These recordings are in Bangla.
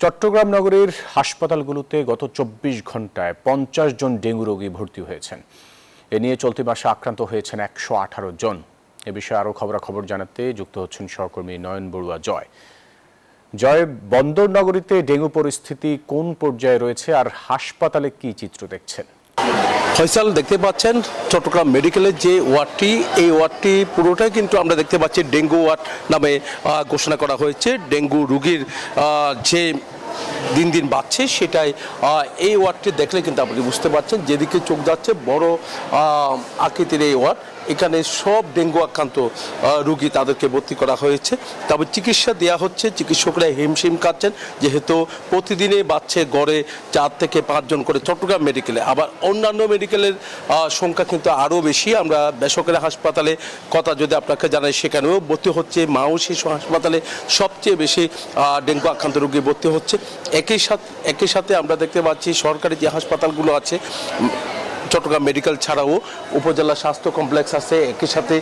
চট্টগ্রাম নগরীর হাসপাতালগুলোতে গত ২৪ ঘন্টায় ৫০ জন ডেঙ্গু রোগী ভর্তি হয়েছেন। এ নিয়ে চলতি মাসে আক্রান্ত হয়েছেন ১১৮ জন। এ বিষয়ে আরও খবরাখবর জানাতে যুক্ত হচ্ছেন সহকর্মী নয়ন বড়ুয়া জয়। জয়, বন্দর নগরীতে ডেঙ্গু পরিস্থিতি কোন পর্যায়ে রয়েছে আর হাসপাতালে কি চিত্র দেখছেন? ফয়সাল, দেখতে পাচ্ছেন চট্টগ্রাম মেডিকেলের যে ওয়ার্ডটি, এই ওয়ার্ডটি পুরোটাই কিন্তু আমরা দেখতে পাচ্ছি ডেঙ্গু ওয়ার্ড নামে ঘোষণা করা হয়েছে। ডেঙ্গু রোগীর যে দিন দিন বাড়ছে সেটাই এই ওয়ার্ডটি দেখলে কিন্তু আপনি বুঝতে পারছেন। যেদিকে চোখ যাচ্ছে বড় আকৃতির এই ওয়ার্ড, এখানে সব ডেঙ্গু আক্রান্ত রোগী তাদেরকে ভর্তি করা হয়েছে। তবে চিকিৎসা দেওয়া হচ্ছে, চিকিৎসকরা হিমশিম খাচ্ছেন যেহেতু প্রতিদিনই বাড়ছে গড়ে ৪ থেকে ৫ জন করে চট্টগ্রাম মেডিকেলে। আবার অন্যান্য মেডিকেলের সংখ্যা কিন্তু আরও বেশি। আমরা বেসরকারি হাসপাতালে কথা যদি আপনাকে জানাই, সেখানেও ভর্তি হচ্ছে। মা ও শিশু হাসপাতালে সবচেয়ে বেশি ডেঙ্গু আক্রান্ত রোগী ভর্তি হচ্ছে। একই সাথে আমরা দেখতে পাচ্ছি সরকারি যে হাসপাতালগুলো আছে, চট্টগ্রাম মেডিকেল ছাড়াও উপজেলা স্বাস্থ্য কমপ্লেক্স আছে, একই সাথে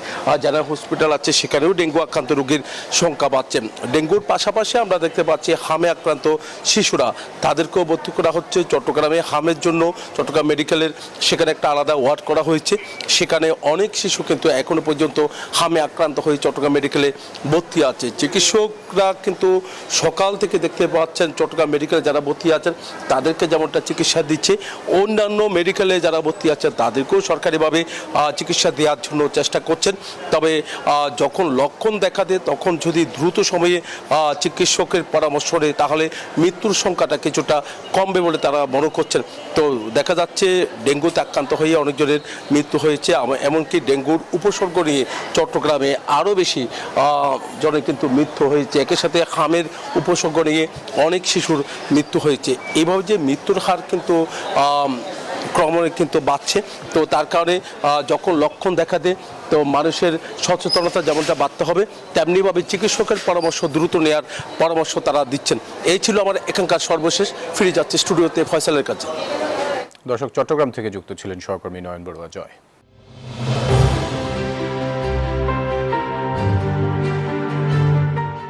জেনারেল হসপিটাল আছে, সেখানেও ডেঙ্গু আক্রান্ত রোগীর সংখ্যা বাড়ছে। ডেঙ্গুর পাশাপাশি আমরা দেখতে পাচ্ছি হামে আক্রান্ত শিশুরা, তাদেরকেও ভর্তি করা হচ্ছে। চট্টগ্রামে হামের জন্য চট্টগ্রাম মেডিকেলের সেখানে একটা আলাদা ওয়ার্ড করা হয়েছে। সেখানে অনেক শিশু কিন্তু এখনো পর্যন্ত হামে আক্রান্ত হয়ে চট্টগ্রাম মেডিকেলে ভর্তি আছে। চিকিৎসকরা কিন্তু সকাল থেকে দেখতে পাচ্ছেন চট্টগ্রাম মেডিকেলে যারা ভর্তি আছেন তাদেরকে যেমনটা চিকিৎসা দিচ্ছে, অন্যান্য মেডিকেলে যারা ভর্তি আছেন তাদেরকেও সরকারিভাবে চিকিৎসা দেওয়ার জন্য চেষ্টা করছেন। তবে যখন লক্ষণ দেখা দেয় তখন যদি দ্রুত সময়ে চিকিৎসকের পরামর্শ নেয় তাহলে মৃত্যুর সংখ্যাটা কিছুটা কমবে বলে তারা মনে করছেন। তো দেখা যাচ্ছে ডেঙ্গুতে আক্রান্ত হয়ে অনেকজনের মৃত্যু হয়েছে, এমনকি ডেঙ্গুর উপসর্গ নিয়ে চট্টগ্রামে আরও বেশি জনের কিন্তু মৃত্যু হয়েছে। একই সাথে হামের উপসর্গ নিয়ে অনেক শিশুর মৃত্যু হয়েছে। এইভাবে যে মৃত্যুর হার কিন্তু ক্রমে কিন্তু বাড়ছে। তো তার কারণে যখন লক্ষণ দেখা দেয় তো মানুষের সচেতনতা যেমনটা বাড়তে হবে, তেমনিভাবে চিকিৎসকের পরামর্শ দ্রুত নেওয়ার পরামর্শ তারা দিচ্ছেন। এই ছিল আমার এখানকার সর্বশেষ। ফিরে যাচ্ছে স্টুডিওতে ফয়সালের কাছে। দর্শক, চট্টগ্রাম থেকে যুক্ত ছিলেন সহকর্মী নয়ন বড়ুয়া জয়।